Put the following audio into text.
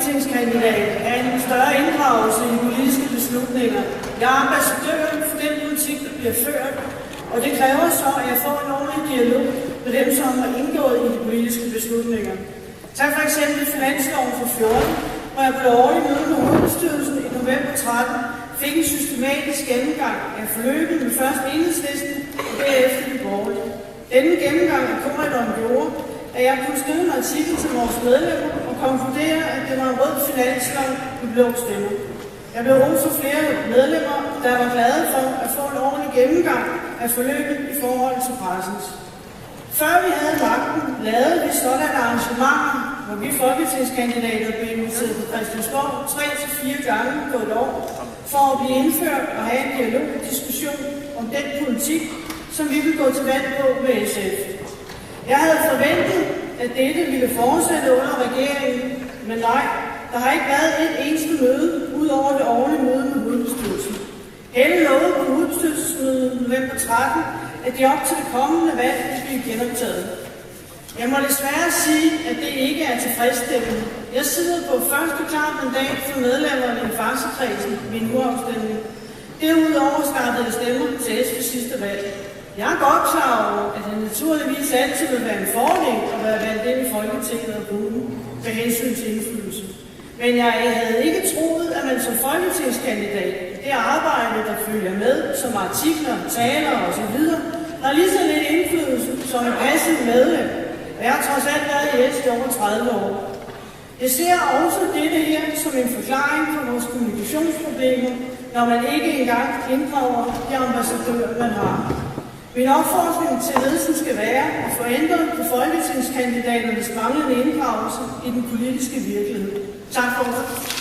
folketingskandidat er en større inddragelse i politiske beslutninger. Jeg er ambassadøren for den politik, der bliver ført, og det kræver så, at jeg får en ordentlig dialog med dem, som har indgået i de politiske beslutninger. Tag for eksempel finansloven for 14, hvor jeg på det årlige møde med hovedbestyrelsen i november 13 fik en systematisk gennemgang af forløbet med først Enhedslisten og derefter de borgerlige. Denne gennemgang af korridoren gjorde, at jeg kunne skrive en artikel til vores medlemmer og konkludere, at det var en rød finanslov med blå stemmer. Jeg blev rost for flere medlemmer, der var glade for at få en ordentlig gennemgang af forløbet i forhold til pressens. Før vi havde magten, lavede vi sådan arrangementer, hvor vi folketingskandidater blev inviteret på Christiansborg 3-4 gange på et år, for at blive indført og have en dialog og diskussion om den politik, som vi vil gå til valg på med SF. Jeg havde forventet, at dette ville fortsætte under regeringen, men nej, der har ikke været et eneste møde, ud over det årlige møde med hovedbestyrelsen. Helle lovede på hovedbestyrelsesmødet november 13, at de op til det kommende valg vil blive genoptaget. Jeg må desværre sige, at det ikke er tilfredsstillende. Jeg sidder på første klart mandat for medlemmerne i Farsekredsen ved en urafstemning. Derudover skaffede jeg stemmer til S ved sidste valg. Jeg er godt klar over, at det naturligvis altid vil være en fordel at være valgt ind i Folketinget og bruge med hensyn til indflydelse. Men jeg havde ikke troet, at man som folketingskandidat, det arbejde, der følger med, som artikler, taler osv., har lige så lidt indflydelse som en passiv medlem. Og jeg har trods alt været i S i over 30 år. Jeg ser også dette her som en forklaring på vores kommunikationsproblemer, når man ikke engang inddrager de ambassadører, man har. Min opfordring til ledelsen skal være at få ændret på folketingskandidaternes manglende inddragelse i den politiske virkelighed. Tak for ordet.